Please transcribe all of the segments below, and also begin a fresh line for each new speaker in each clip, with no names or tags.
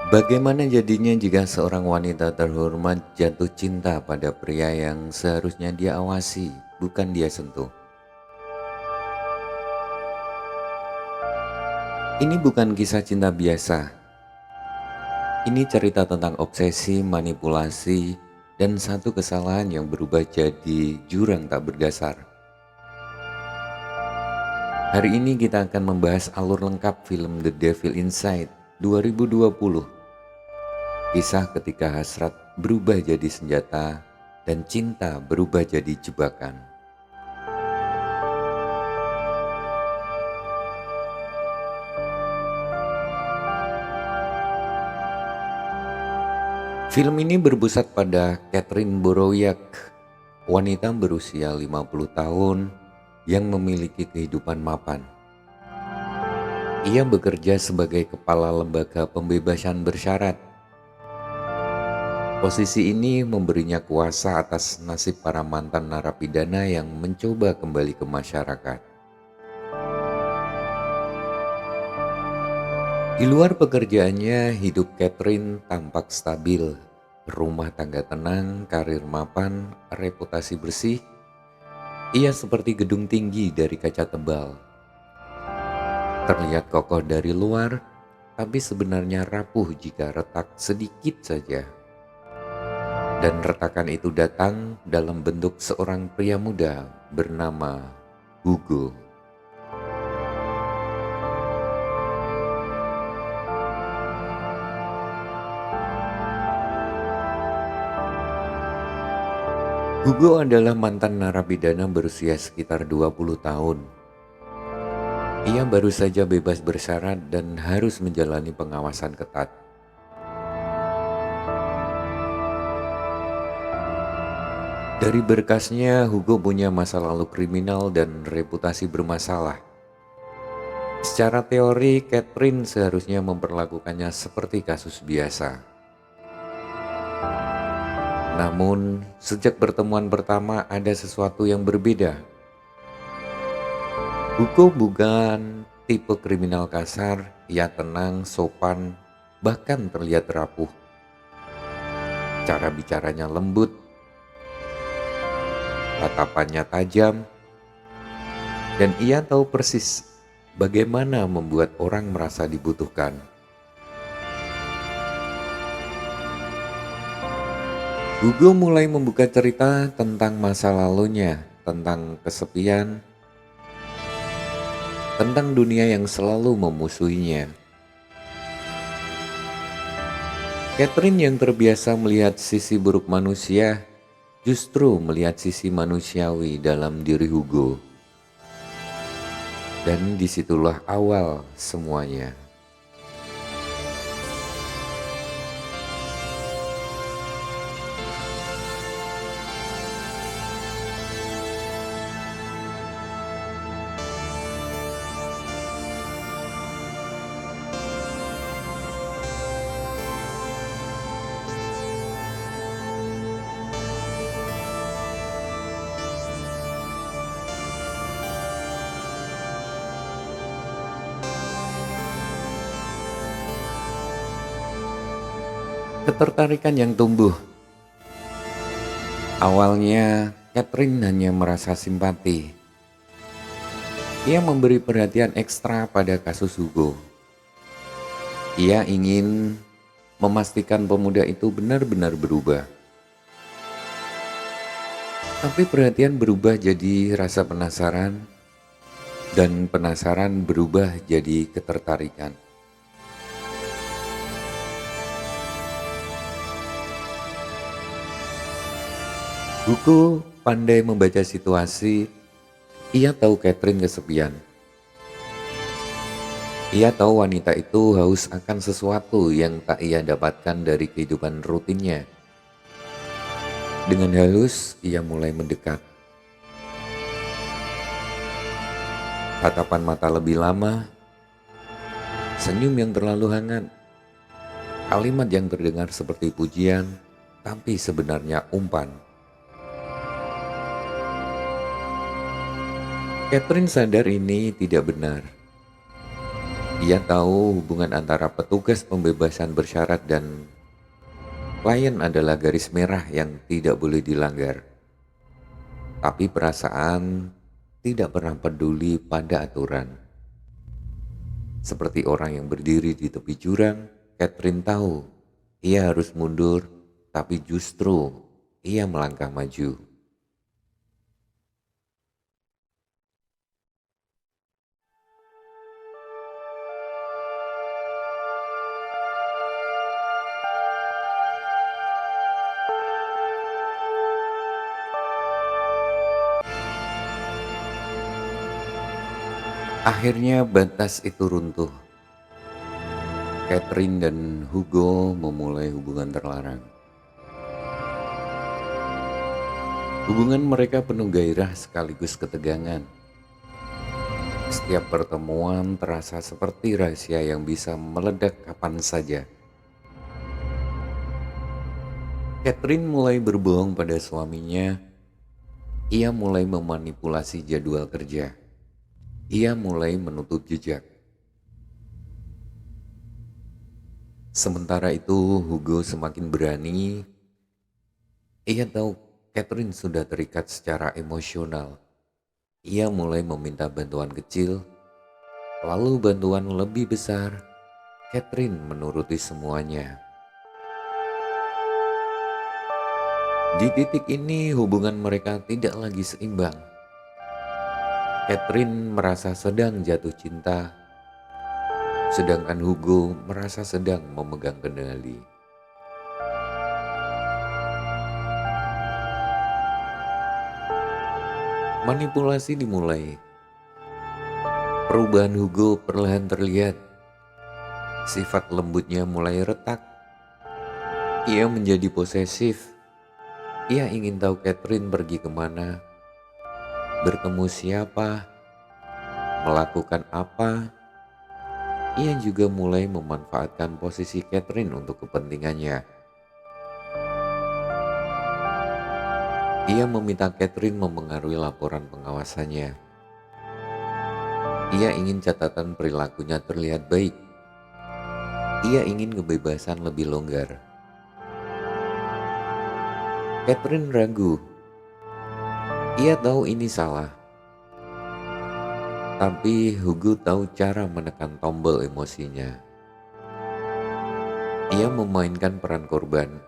Bagaimana jadinya jika seorang wanita terhormat jatuh cinta pada pria yang seharusnya dia awasi, bukan dia sentuh? Ini bukan kisah cinta biasa. Ini cerita tentang obsesi, manipulasi, dan satu kesalahan yang berubah jadi jurang tak berdasar. Hari ini kita akan membahas alur lengkap film The Devil Inside 2020. Kisah ketika hasrat berubah jadi senjata dan cinta berubah jadi jebakan. Film ini berpusat pada Catherine Borowiak, wanita berusia 50 tahun yang memiliki kehidupan mapan. Ia bekerja sebagai kepala lembaga pembebasan bersyarat. Posisi ini memberinya kuasa atas nasib para mantan narapidana yang mencoba kembali ke masyarakat. Di luar pekerjaannya, hidup Catherine tampak stabil. Rumah tangga tenang, karir mapan, reputasi bersih. Ia seperti gedung tinggi dari kaca tebal. Terlihat kokoh dari luar, tapi sebenarnya rapuh jika retak sedikit saja. Dan retakan itu datang dalam bentuk seorang pria muda bernama Hugo. Hugo adalah mantan narapidana berusia sekitar 20 tahun. Ia baru saja bebas bersyarat dan harus menjalani pengawasan ketat. Dari berkasnya, Hugo punya masa lalu kriminal dan reputasi bermasalah. Secara teori, Catherine seharusnya memperlakukannya seperti kasus biasa. Namun, sejak pertemuan pertama ada sesuatu yang berbeda. Hugo bukan tipe kriminal kasar, ia tenang, sopan, bahkan terlihat rapuh. Cara bicaranya lembut, tatapannya tajam, dan ia tahu persis bagaimana membuat orang merasa dibutuhkan. Hugo mulai membuka cerita tentang masa lalunya, tentang kesepian, tentang dunia yang selalu memusuhinya. Catherine yang terbiasa melihat sisi buruk manusia, justru melihat sisi manusiawi dalam diri Hugo. Dan disitulah awal semuanya. Ketertarikan yang tumbuh. Awalnya, Catherine hanya merasa simpati. Ia memberi perhatian ekstra pada kasus Hugo. Ia ingin memastikan pemuda itu benar-benar berubah. Tapi perhatian berubah jadi rasa penasaran, dan penasaran berubah jadi ketertarikan. Hugo pandai membaca situasi. Ia tahu Catherine kesepian. Ia tahu wanita itu haus akan sesuatu yang tak ia dapatkan dari kehidupan rutinnya. Dengan halus, ia mulai mendekat. Tatapan mata lebih lama, senyum yang terlalu hangat, kalimat yang terdengar seperti pujian, tapi sebenarnya umpan. Catherine sadar ini tidak benar. Ia tahu hubungan antara petugas pembebasan bersyarat dan klien adalah garis merah yang tidak boleh dilanggar. Tapi perasaan tidak pernah peduli pada aturan. Seperti orang yang berdiri di tepi jurang, Catherine tahu ia harus mundur, tapi justru ia melangkah maju. Akhirnya batas itu runtuh. Catherine dan Hugo memulai hubungan terlarang. Hubungan mereka penuh gairah sekaligus ketegangan. Setiap pertemuan terasa seperti rahasia yang bisa meledak kapan saja. Catherine mulai berbohong pada suaminya. Ia mulai memanipulasi jadwal kerja. Ia mulai menutup jejak. Sementara itu Hugo semakin berani. Ia tahu Catherine sudah terikat secara emosional. Ia mulai meminta bantuan kecil, lalu bantuan lebih besar. Catherine menuruti semuanya. Di titik ini hubungan mereka tidak lagi seimbang. Catherine merasa sedang jatuh cinta, sedangkan Hugo merasa sedang memegang kendali. Manipulasi dimulai. Perubahan Hugo perlahan terlihat. Sifat lembutnya mulai retak. Ia menjadi posesif. Ia ingin tahu Catherine pergi kemana, bertemu siapa, melakukan apa. Ia juga mulai memanfaatkan posisi Catherine untuk kepentingannya. Ia meminta Catherine memengaruhi laporan pengawasannya. Ia ingin catatan perilakunya terlihat baik. Ia ingin kebebasan lebih longgar. Catherine ragu. Ia tahu ini salah. Tapi Hugo tahu cara menekan tombol emosinya. Ia memainkan peran korban.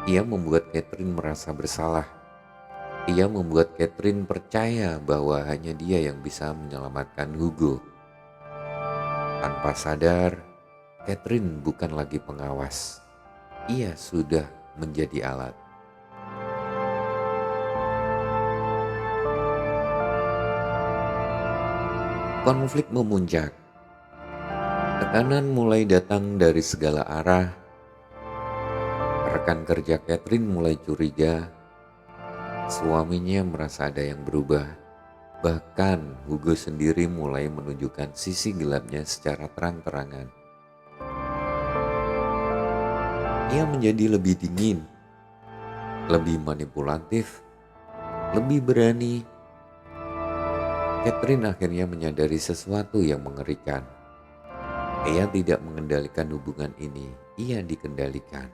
Ia membuat Catherine merasa bersalah. Ia membuat Catherine percaya bahwa hanya dia yang bisa menyelamatkan Hugo. Tanpa sadar, Catherine bukan lagi pengawas. Ia sudah menjadi alat. Konflik memuncak. Tekanan mulai datang dari segala arah. Rekan kerja Catherine mulai curiga. Suaminya merasa ada yang berubah. Bahkan Hugo sendiri mulai menunjukkan sisi gelapnya secara terang-terangan. Ia menjadi lebih dingin, lebih manipulatif, lebih berani. Catherine akhirnya menyadari sesuatu yang mengerikan. Ia tidak mengendalikan hubungan ini, ia dikendalikan.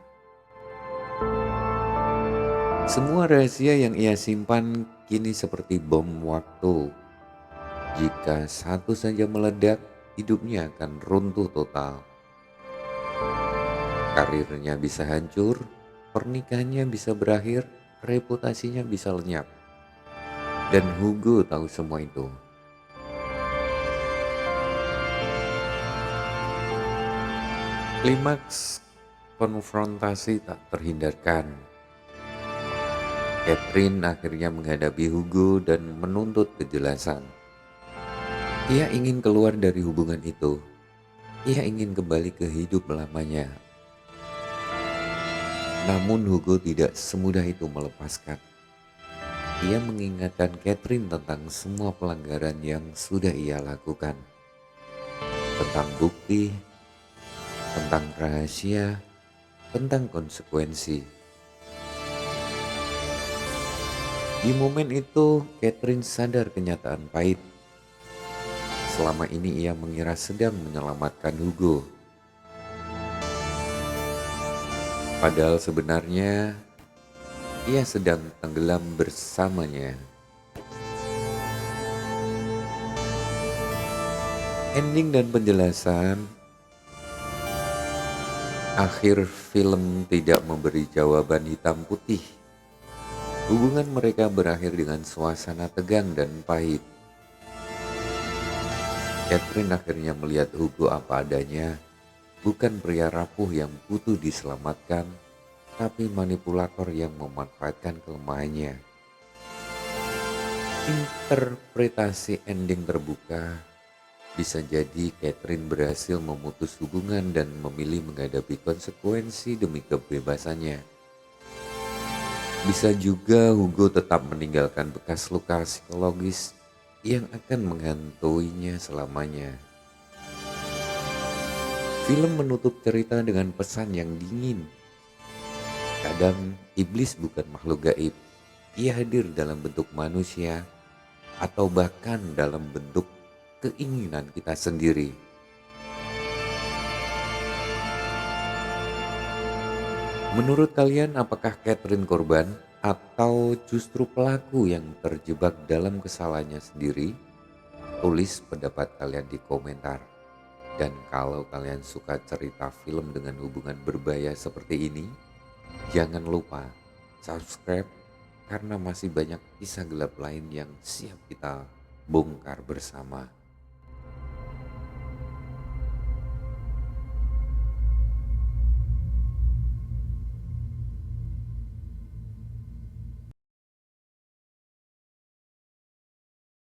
Semua rahasia yang ia simpan kini seperti bom waktu. Jika satu saja meledak, hidupnya akan runtuh total. Karirnya bisa hancur, pernikahannya bisa berakhir, reputasinya bisa lenyap. Dan Hugo tahu semua itu. Klimaks konfrontasi tak terhindarkan. Catherine akhirnya menghadapi Hugo dan menuntut kejelasan. Ia ingin keluar dari hubungan itu. Ia ingin kembali ke hidup lamanya. Namun Hugo tidak semudah itu melepaskan. Ia mengingatkan Catherine tentang semua pelanggaran yang sudah ia lakukan. Tentang bukti, tentang rahasia, tentang konsekuensi. Di momen itu, Catherine sadar kenyataan pahit. selama ini ia mengira sedang menyelamatkan Hugo. Padahal sebenarnya ia sedang tenggelam bersamanya. Ending dan penjelasan akhir film tidak memberi jawaban hitam putih. Hubungan mereka berakhir dengan suasana tegang dan pahit. Catherine akhirnya melihat Hugo apa adanya, bukan pria rapuh yang butuh diselamatkan, tapi manipulator yang memanfaatkan kelemahannya. Interpretasi ending terbuka bisa jadi Catherine berhasil memutus hubungan dan memilih menghadapi konsekuensi demi kebebasannya. Bisa juga Hugo tetap meninggalkan bekas luka psikologis yang akan menghantuinya selamanya. Film menutup cerita dengan pesan yang dingin. Kadang iblis bukan makhluk gaib. Ia hadir dalam bentuk manusia atau bahkan dalam bentuk keinginan kita sendiri. Menurut kalian, apakah Catherine korban atau justru pelaku yang terjebak dalam kesalahannya sendiri? Tulis pendapat kalian di komentar. Dan kalau kalian suka cerita film dengan hubungan berbahaya seperti ini, jangan lupa subscribe karena masih banyak kisah gelap lain yang siap kita bongkar bersama.